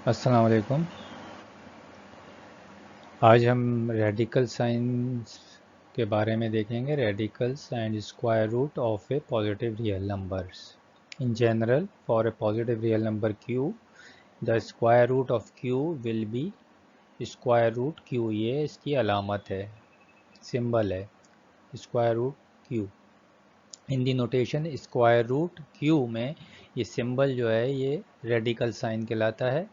अस्सलाम वालेकुम। आज हम रेडिकल साइंस के बारे में देखेंगे। Radicals and square root of a positive real numbers. In general, for a positive real number q, the square root of q will be square root q। ये इसकी अलामत है, सिंबल है square root q। In the notation square root q में ये symbol जो है ये रेडिकल साइन कहलाता है।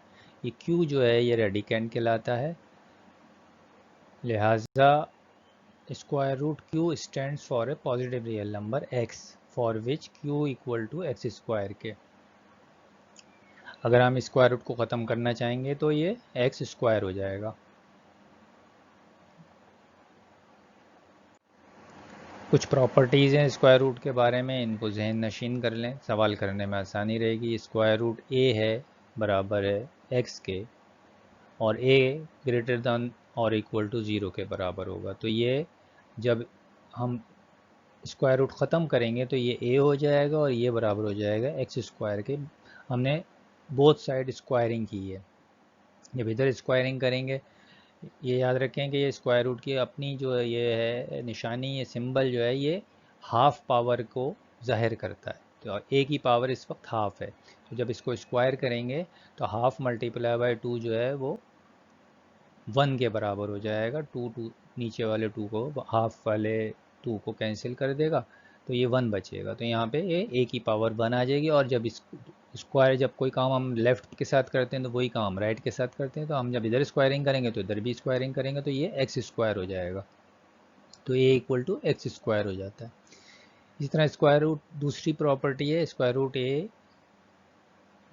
ये q जो है ये रेडिकेंड कहलाता है। लिहाजा square root q stands for a positive real number x, for which q equal to x square के। अगर हम स्क्वायर रूट को ख़त्म करना चाहेंगे तो ये एक्स स्क्वायर हो जाएगा। कुछ प्रॉपर्टीज़ हैं स्क्वायर रूट के बारे में, इनको जहन नशीन कर लें, सवाल करने में आसानी रहेगी। स्क्वायर रूट a है बराबर है x के, और a ग्रेटर दैन और इक्वल टू 0 के बराबर होगा। तो ये जब हम स्क्वायर रूट ख़त्म करेंगे तो ये a हो जाएगा और ये बराबर हो जाएगा एक्स स्क्वायर के। हमने बोथ साइड स्क्वायरिंग की है। जब इधर स्क्वायरिंग करेंगे, ये याद रखें कि ये स्क्वायर रूट की अपनी जो ये है निशानी, ये सिंबल जो है ये हाफ पावर को ज़ाहिर करता है। तो a की पावर इस वक्त हाफ है, तो जब इसको स्क्वायर करेंगे तो हाफ मल्टीप्लाई बाय 2 जो है वो 1 के बराबर हो जाएगा। टू नीचे वाले 2 को, हाफ वाले 2 को कैंसिल कर देगा, तो ये 1 बचेगा। तो यहाँ पे ये a की पावर 1 आ जाएगी। और जब स्क्वायर, जब कोई काम हम लेफ़्ट के साथ करते हैं तो वही काम राइट के साथ करते हैं। तो हम जब इधर स्क्वायरिंग करेंगे तो इधर भी स्क्वायरिंग करेंगे, तो ये एक्स स्क्वायर हो जाएगा। तो a equal to x square हो जाता है। इसी तरह स्क्वायर रूट दूसरी प्रॉपर्टी है, square root a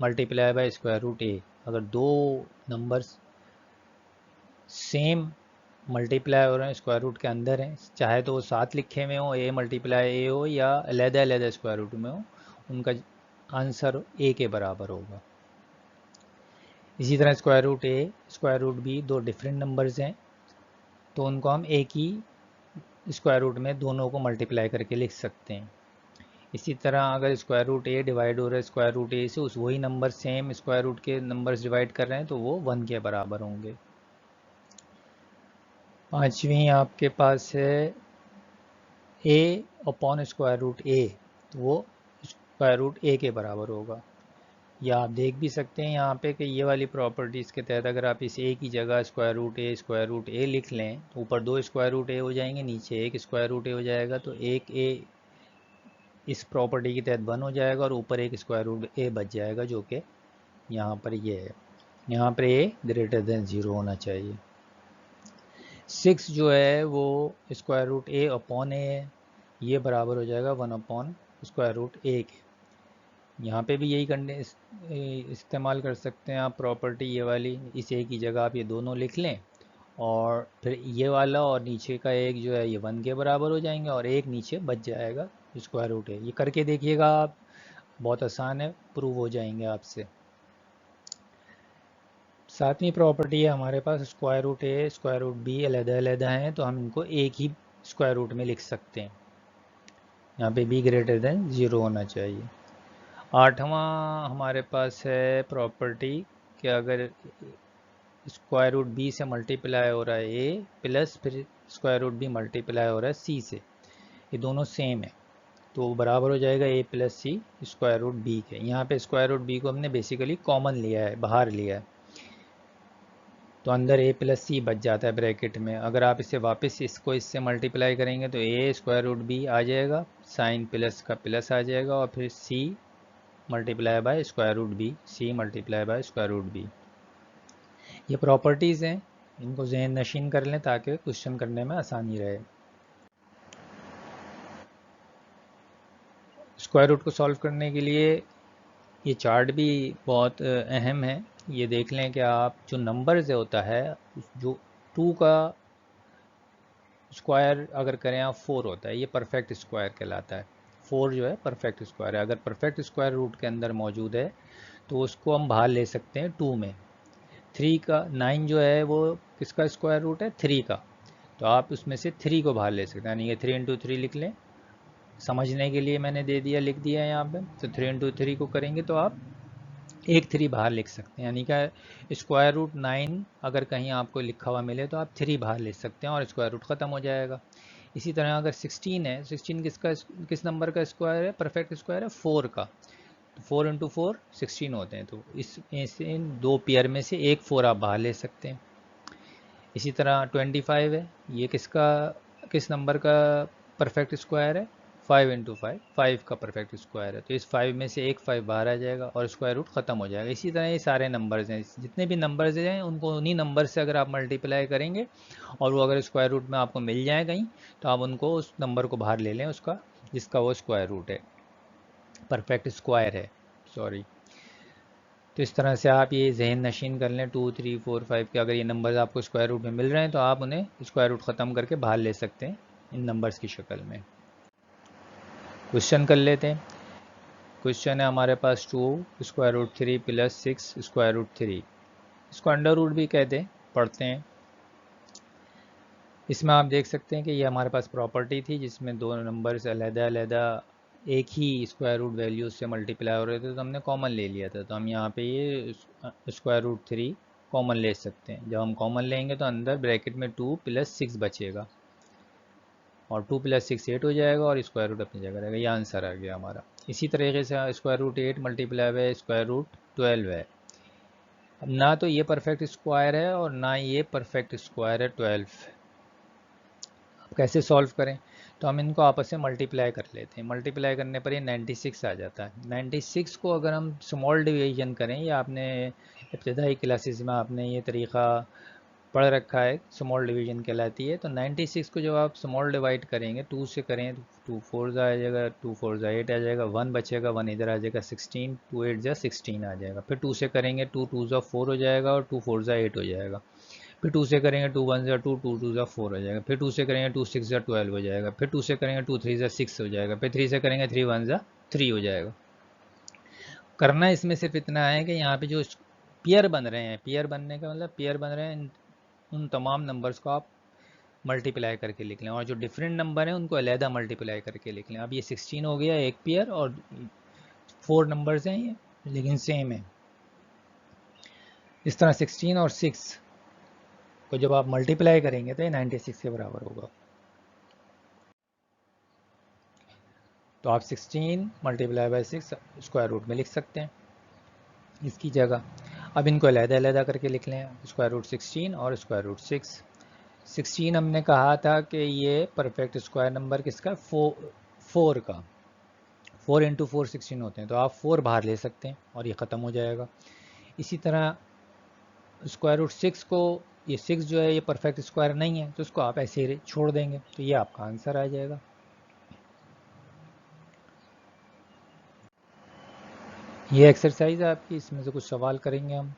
multiply by square root a। अगर दो नंबर्स सेम मल्टीप्लाई हो रहे हैं, स्क्वायर रूट के अंदर हैं, चाहे तो वो साथ लिखे हुए हो, a मल्टीप्लाई a हो, या अलहदा अलहदा स्क्वायर रूट में हो, उनका आंसर a के बराबर होगा। इसी तरह square root a square root b दो डिफरेंट नंबर्स हैं, तो उनको हम एक ही स्क्वायर रूट में दोनों को मल्टीप्लाई करके लिख सकते हैं। इसी तरह अगर स्क्वायर रूट a डिवाइड हो रहा है स्क्वायर रूट a से, उस वही नंबर सेम स्क्वायर रूट के नंबर्स डिवाइड कर रहे हैं, तो वो 1 के बराबर होंगे। पांचवी आपके पास है a upon square root a, तो वो स्क्वायर रूट a के बराबर होगा। या आप देख भी सकते हैं यहाँ पे कि ये वाली प्रॉपर्टीज़ के तहत अगर आप इस a की जगह स्क्वायर रूट a लिख लें, तो ऊपर 2 स्क्वायर रूट a हो जाएंगे, नीचे एक स्क्वायर रूट a हो जाएगा, तो एक a इस प्रॉपर्टी के तहत 1 हो जाएगा और ऊपर एक स्क्वायर रूट a बच जाएगा, जो कि यहाँ पर ये है। यहाँ पर a ग्रेटर देन 0 होना चाहिए। 6 जो है वो square root a upon a है, ये बराबर हो जाएगा 1 अपॉन स्क्वायर रूट a के। यहाँ पे भी यही करने इस्तेमाल कर सकते हैं आप प्रॉपर्टी ये वाली, इस a की जगह आप ये दोनों लिख लें, और फिर ये वाला और नीचे का एक जो है ये 1 के बराबर हो जाएंगे, और एक नीचे बच जाएगा स्क्वायर रूट a। ये करके देखिएगा आप, बहुत आसान है, प्रूव हो जाएंगे आपसे। सातवीं प्रॉपर्टी है हमारे पास square root a square root b अलहदा अलहदा हैं, तो हम इनको एक ही स्क्वायर रूट में लिख सकते हैं। यहाँ पे b ग्रेटर देन 0 होना चाहिए। आठवां हमारे पास है प्रॉपर्टी कि अगर स्क्वायर रूट b से मल्टीप्लाई हो रहा है a प्लस फिर स्क्वायर रूट b मल्टीप्लाई हो रहा है c से, ये दोनों सेम है, तो बराबर हो जाएगा a plus c square root b के। यहाँ पे स्क्वायर रूट b को हमने बेसिकली कॉमन लिया है, बाहर लिया है, तो अंदर a प्लस सी बच जाता है ब्रैकेट में। अगर आप इसे वापस इसको इससे मल्टीप्लाई करेंगे तो a स्क्वायर रूट b आ जाएगा, साइन प्लस का प्लस आ जाएगा, और फिर c multiply by square root b, c multiply by square root b। ये प्रॉपर्टीज़ हैं, इनको जहन नशीन कर लें ताकि क्वेश्चन करने में आसानी रहे। स्क्वायर रूट को सॉल्व करने के लिए ये चार्ट भी बहुत अहम है। ये देख लें कि आप जो नंबर्स होता है, जो 2 का स्क्वायर अगर करें आप 4 होता है, ये परफेक्ट स्क्वायर कहलाता है। 4 जो है परफेक्ट स्क्वायर है। अगर परफेक्ट स्क्वायर रूट के अंदर मौजूद है तो उसको हम बाहर ले सकते हैं 2 में। 3 का 9 जो है वो किसका स्क्वायर रूट है, 3 का, तो आप उसमें से 3 को बाहर ले सकते हैं, यानी कि 3 इंटू 3 लिख लें, समझने के लिए मैंने दे दिया, लिख दिया यहाँ पे। तो 3 इंटू 3 को करेंगे तो आप एक 3 बाहर लिख सकते हैं, यानी कि स्क्वायर रूट 9 अगर कहीं आपको लिखा हुआ मिले तो आप 3 बाहर ले सकते हैं और स्क्वायर रूट ख़त्म हो जाएगा। इसी तरह अगर 16 है, 16 किस नंबर का स्क्वायर है, परफेक्ट स्क्वायर है 4 का, तो 4 इंटू 4 16 होते हैं, तो इन दो पेयर में से एक 4 आप बाहर ले सकते हैं। इसी तरह 25 है, ये किस नंबर का परफेक्ट स्क्वायर है, 5 इंटू 5 5 का परफेक्ट स्क्वायर है, तो इस 5 में से एक 5 बाहर आ जाएगा और स्क्वायर रूट ख़त्म हो जाएगा। इसी तरह ये सारे नंबर्स हैं, जितने भी नंबर्स हैं उनको उन्हीं नंबर से अगर आप मल्टीप्लाई करेंगे और वो अगर स्क्वायर रूट में आपको मिल जाए कहीं, तो आप उनको उस नंबर को बाहर ले लें उसका, जिसका वो स्क्वायर रूट है, परफेक्ट स्क्वायर है, सॉरी। तो इस तरह से आप ये जहन नशीन कर लें 2 3 4 5 के, अगर ये नंबर्स आपको स्क्वायर रूट में मिल रहे हैं तो आप उन्हें स्क्वायर रूट ख़त्म करके बाहर ले सकते हैं इन नंबर्स की शक्ल में। क्वेश्चन कर लेते हैं। क्वेश्चन है हमारे पास 2 square root 3 plus 6 square root 3, इसको अंडर रूट भी कहते हैं, पढ़ते हैं। इसमें आप देख सकते हैं कि ये हमारे पास प्रॉपर्टी थी जिसमें दो नंबर्स अलग-अलग एक ही स्क्वायर रूट वैल्यूज से मल्टीप्लाई हो रहे थे, तो हमने कॉमन ले लिया था, तो हम यहाँ पे ये स्क्वायर रूट 3 कॉमन ले सकते हैं। जब हम कॉमन लेंगे तो अंदर ब्रैकेट में 2 प्लस 6 बचेगा और 2 प्लस 6 8 हो जाएगा और स्क्वायर रूट अपनी जगह रहेगा। ये आंसर आ गया हमारा। इसी तरीके से स्क्वायर रूट 8 मल्टीप्लाई है स्क्वायर रूट 12 है। अब ना तो ये परफेक्ट स्क्वायर है और ना ये परफेक्ट स्क्वायर है 12। कैसे सॉल्व करें, तो हम इनको आपस में मल्टीप्लाई कर लेते हैं। मल्टीप्लाई करने पर ये 96 आ जाता है। 96 को अगर हम स्मॉल डिवीजन करें, या आपने इब्तदाई क्लासेस में आपने ये तरीक़ा पढ़ रखा है, स्मॉल डिवीजन कहलाती है। तो 96 को जब आप स्मॉल डिवाइड करेंगे 2 से करें तो 2 4 आ जाएगा, 2 4 8 आ जाएगा, 1 बचेगा, 1 इधर आ जाएगा, 16 2 8 16 आ जाएगा। फिर 2 से करेंगे 2 2 4 हो जाएगा और 2 4 8 हो जाएगा। फिर 2 से करेंगे 2 1 2 2 2 4 हो जाएगा। फिर 2 से करेंगे 2 6 12 हो जाएगा। फिर 2 से करेंगे 2 3 6 हो जाएगा। फिर 3 से करेंगे 3 1 3 हो जाएगा। करना इसमें सिर्फ इतना है कि यहाँ पे जो पेयर बन रहे हैं, पेयर बनने का मतलब पेयर बन रहे हैं, उन तमाम नंबर्स को आप मल्टीप्लाई करके लिख लें और जो डिफरेंट नंबर हैं उनको अलहदा मल्टीप्लाई करके लिख लें। अब ये 16 हो गया एक पेयर और 4 नंबर्स हैं ये, लेकिन सेम है। इस तरह 16 और 6 को जब आप मल्टीप्लाई करेंगे तो ये 96 के बराबर होगा। तो आप 16 मल्टीप्लाई बाई 6 स्क्वायर रूट में लिख सकते हैं इसकी जगह। अब इनको अलहदा करके लिख लें, स्क्वायर रूट 16 और स्क्वायर रूट 6। 16 हमने कहा था कि ये परफेक्ट स्क्वायर नंबर किसका, 4 का, 4 इंटू 4 16 होते हैं, तो आप 4 बाहर ले सकते हैं और ये ख़त्म हो जाएगा। इसी तरह स्क्वायर रूट 6 को, ये 6 जो है ये परफेक्ट स्क्वायर नहीं है, तो उसको आप ऐसे ही छोड़ देंगे, तो ये आपका आंसर आ जाएगा। ये एक्सरसाइज है आपकी, इसमें से कुछ सवाल करेंगे हम।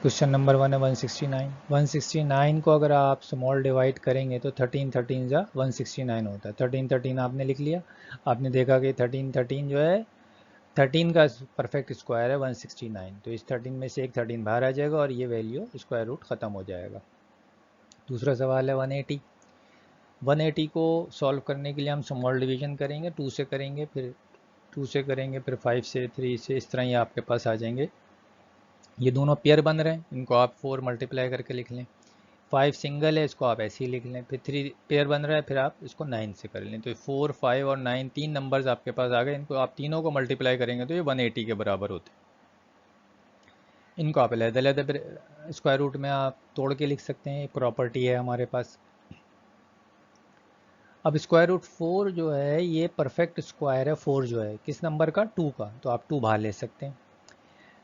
क्वेश्चन नंबर 1 है 169। 169 को अगर आप स्मॉल डिवाइड करेंगे तो 13 13 जा 169 होता है। 13 13 आपने लिख लिया। आपने देखा कि 13 13 जो है 13 का परफेक्ट स्क्वायर है 169, तो इस 13 में से एक 13 बाहर आ जाएगा और ये वैल्यू स्क्वायर रूट ख़त्म हो जाएगा। दूसरा सवाल है 180। 180 को सॉल्व करने के लिए हम स्मॉल डिवीजन करेंगे, 2 से करेंगे, फिर 2 से करेंगे, फिर 5 से, 3 से, इस तरह ये आपके पास आ जाएंगे। ये दोनों पेयर बन रहे हैं, इनको आप 4 मल्टीप्लाई करके लिख लें। 5 सिंगल है, इसको आप ऐसे ही लिख लें। फिर 3 पेयर बन रहा है, फिर आप इसको 9 से कर लें। तो 4 5 और 9 तीन नंबर्स आपके पास आ गए, इनको आप तीनों को मल्टीप्लाई करेंगे तो ये 180 के बराबर होते हैं। इनको आप अलग-अलग स्क्वायर रूट में आप तोड़ के लिख सकते हैं, प्रॉपर्टी है हमारे पास। अब स्क्वायर रूट 4 जो है ये परफेक्ट स्क्वायर है, 4 जो है किस नंबर का, 2 का, तो आप 2 बाहर ले सकते हैं।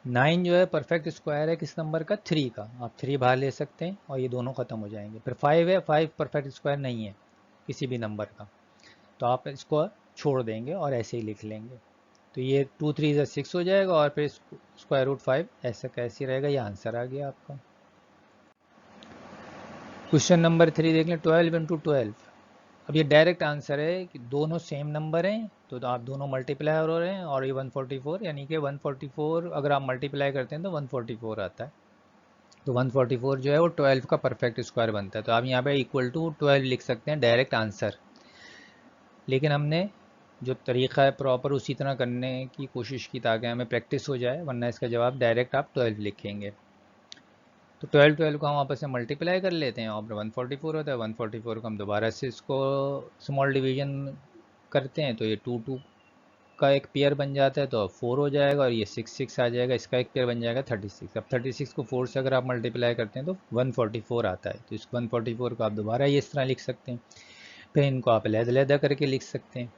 9 जो है परफेक्ट स्क्वायर है किस नंबर का, 3 का, आप 3 बाहर ले सकते हैं और ये दोनों खत्म हो जाएंगे। फिर 5 है, 5 परफेक्ट स्क्वायर नहीं है किसी भी नंबर का, तो आप इसको छोड़ देंगे और ऐसे ही लिख लेंगे। तो ये 2 3 6 हो जाएगा और फिर स्क्वायर रूट 5 ऐसा कैसे रहेगा, ये आंसर आ गया आपका। क्वेश्चन नंबर 3 देख लें, 12 इंटू 12। अब ये डायरेक्ट आंसर है कि दोनों सेम नंबर हैं, तो आप दोनों मल्टीप्लाई हो रहे हैं और ये 144, यानी कि 144 अगर आप मल्टीप्लाई करते हैं तो 144 आता है। तो 144 जो है वो 12 का परफेक्ट स्क्वायर बनता है, तो आप यहाँ पे इक्वल टू 12 लिख सकते हैं डायरेक्ट आंसर। लेकिन हमने जो तरीक़ा है प्रॉपर उसी तरह करने की कोशिश की ताकि हमें प्रैक्टिस हो जाए, वरना इसका जवाब डायरेक्ट आप 12 लिखेंगे। तो 12 को हम वापस से मल्टीप्लाई कर लेते हैं और 144 होता है। 144 को हम दोबारा से इसको स्मॉल डिवीजन करते हैं तो ये 2 का एक पेयर बन जाता है तो 4 हो जाएगा और ये 6 आ जाएगा, इसका एक पेयर बन जाएगा 36। अब 36 को 4 से अगर आप मल्टीप्लाई करते हैं तो 144 आता है। तो इस 144 को आप दोबारा ये इस तरह लिख सकते हैं, फिर इनको आप अलग-अलग करके लिख सकते हैं।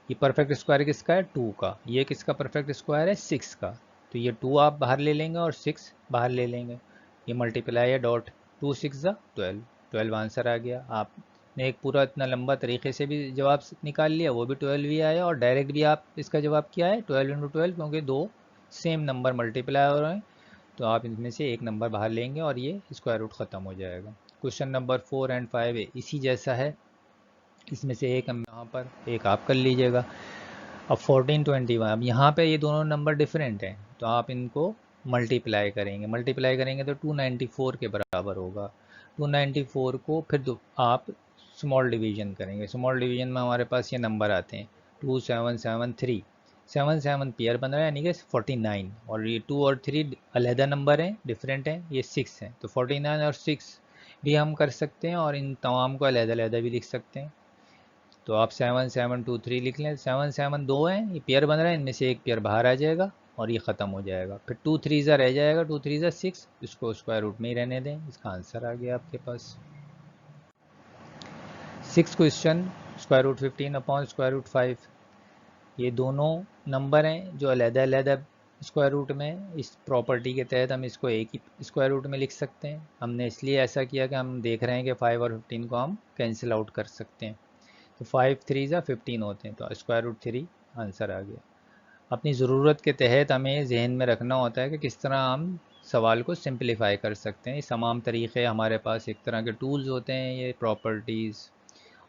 ये परफेक्ट स्क्वायर किसका है? 2 का। ये किसका परफेक्ट स्क्वायर है? 6 का। तो ये 2 आप बाहर ले लेंगे और 6 बाहर ले लेंगे, ये मल्टीप्लाई है डॉट 2 6 12, 12 आंसर आ गया। आपने एक पूरा इतना लंबा तरीके से भी जवाब निकाल लिया, वो भी 12 ही आया, और डायरेक्ट भी आप इसका जवाब क्या है 12 × 12, क्योंकि दो सेम नंबर मल्टीप्लाई हो रहे हैं तो आप इनमें से एक नंबर बाहर लेंगे और ये स्क्वायर रूट ख़त्म हो जाएगा। क्वेश्चन नंबर 4 एंड 5 इसी जैसा है, इसमें से एक हम यहाँ पर एक आप कर लीजिएगा। अब 14 21, अब यहाँ पे ये दोनों नंबर डिफरेंट हैं तो आप इनको मल्टीप्लाई करेंगे तो 294 के बराबर होगा। 294 को फिर आप स्मॉल डिवीजन करेंगे। स्मॉल डिवीजन में हमारे पास ये नंबर आते हैं 2773, 77 पेयर बन रहा है यानी कि 49, और ये 2 और 3 अलहदा नंबर हैं, डिफरेंट हैं, ये 6 हैं। तो 49 और 6 भी हम कर सकते हैं और इन तमाम को अलहदा भी लिख सकते हैं। तो आप 7 7 2 3 लिख लें। 7 7 2 हैं, ये पेयर बन रहा है, इनमें से एक पेयर बाहर आ जाएगा और ये ख़त्म हो जाएगा। फिर 2 3 रह जाएगा, 2 3 6, इसको स्क्वायर रूट में ही रहने दें। इसका आंसर आ गया आपके पास। 6 question, square root 15 upon square root 5। ये दोनों नंबर हैं जो अलहदा स्क्वायर रूट में, इस प्रॉपर्टी के तहत हम इसको एक ही स्क्वायर रूट में लिख सकते हैं। हमने इसलिए ऐसा किया कि हम देख रहे हैं कि 5 और 15 को हम कैंसिल आउट कर सकते हैं। तो 5 3 15 होते हैं, तो स्क्वायर रूट 3 आंसर आ गया। अपनी ज़रूरत के तहत हमें जहन में रखना होता है कि किस तरह हम सवाल को सिंपलीफाई कर सकते हैं। इस तमाम तरीक़े हमारे पास एक तरह के टूल्स होते हैं, ये प्रॉपर्टीज़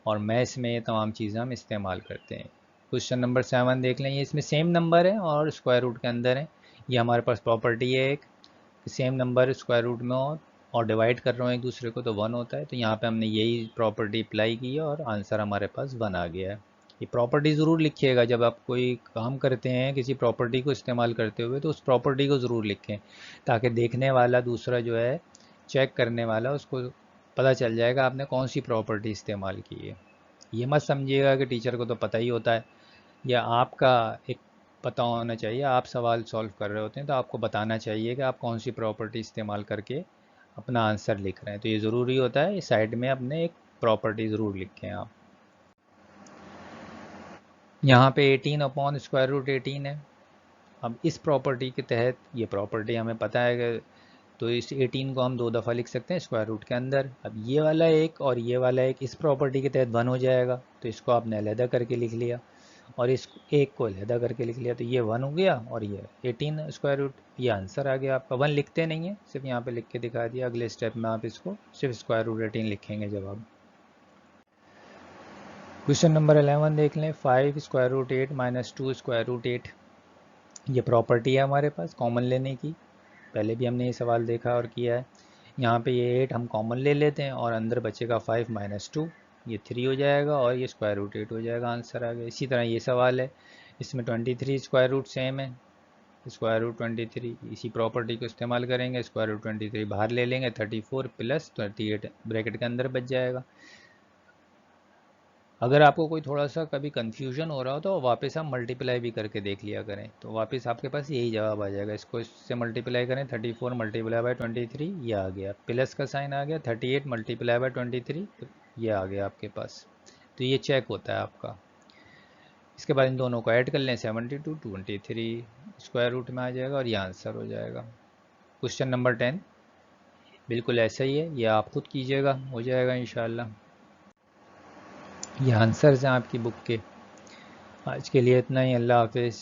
और मैथ्स में ये तमाम चीज़ें हम इस्तेमाल करते हैं। क्वेश्चन नंबर 7 देख लें, ये इसमें सेम नंबर है और स्क्वायर रूट के अंदर है। ये हमारे पास प्रॉपर्टी है एक, सेम नंबर स्क्वायर रूट में और डिवाइड कर रहे हो एक दूसरे को तो 1 होता है। तो यहाँ पे हमने यही प्रॉपर्टी अप्लाई की है और आंसर हमारे पास 1 आ गया है। ये प्रॉपर्टी ज़रूर लिखिएगा जब आप कोई काम करते हैं किसी प्रॉपर्टी को इस्तेमाल करते हुए, तो उस प्रॉपर्टी को ज़रूर लिखें ताकि देखने वाला दूसरा जो है चेक करने वाला उसको पता चल जाएगा आपने कौन सी प्रॉपर्टी इस्तेमाल की है। ये मत समझिएगा कि टीचर को तो पता ही होता है, या आपका एक पता होना चाहिए। आप सवाल सॉल्व कर रहे होते हैं तो आपको बताना चाहिए कि आप कौन सी प्रॉपर्टी इस्तेमाल करके अपना आंसर लिख रहे हैं। तो ये ज़रूरी होता है, इस साइड में अपने एक प्रॉपर्टी ज़रूर लिखें आप। यहाँ पे 18 अपॉन स्क्वायर रूट 18 है। अब इस प्रॉपर्टी के तहत, ये प्रॉपर्टी हमें पता है कि, तो इस 18 को हम 2 दफ़ा लिख सकते हैं स्क्वायर रूट के अंदर। अब ये वाला एक और ये वाला एक इस प्रॉपर्टी के तहत 1 हो जाएगा, तो इसको आपने अलहदा करके लिख लिया और इस एक को अलहदा करके लिख लिया, तो ये 1 हो गया और ये 18 स्क्वायर रूट, ये आंसर आ गया आपका। 1 लिखते नहीं है, सिर्फ यहाँ पे लिख के दिखा दिया। अगले स्टेप में आप इसको सिर्फ स्क्वायर रूट 18 लिखेंगे जवाब। क्वेश्चन नंबर 11 देख लें, 5 square root 8 minus 2 square root 8। ये प्रॉपर्टी है हमारे पास कॉमन लेने की, पहले भी हमने ये सवाल देखा और किया है। यहाँ पे ये 8 हम कॉमन ले लेते हैं और अंदर बचेगा 5 माइनस 2, ये 3 हो जाएगा और ये स्क्वायर रूट 8 हो जाएगा, आंसर आ गया। इसी तरह ये सवाल है, इसमें 23 स्क्वायर रूट सेम है, स्क्वायर रूट 23 इसी प्रॉपर्टी को इस्तेमाल करेंगे। स्क्वायर रूट 23 बाहर ले लेंगे, 34 प्लस 28 ब्रैकेट के अंदर बच जाएगा। अगर आपको कोई थोड़ा सा कभी कन्फ्यूजन हो रहा हो तो वापस आप मल्टीप्लाई भी करके देख लिया करें, तो वापस आपके पास यही जवाब आ जाएगा। इसको इससे मल्टीप्लाई करें, 34 मल्टीप्लाई बाय 23, ये आ गया, प्लस का साइन आ गया, 38 मल्टीप्लाई बाय 23, तो ये आ गया आपके पास। तो ये चेक होता है आपका। इसके बाद इन दोनों को ऐड कर लें, 72 23 स्क्वायर रूट में आ जाएगा और ये आंसर हो जाएगा। क्वेश्चन नंबर 10 बिल्कुल ऐसा ही है, ये आप खुद कीजिएगा, हो जाएगा इंशाल्लाह। ये आंसर्स हैं आपकी बुक के। आज के लिए इतना ही, अल्लाह हाफिज़।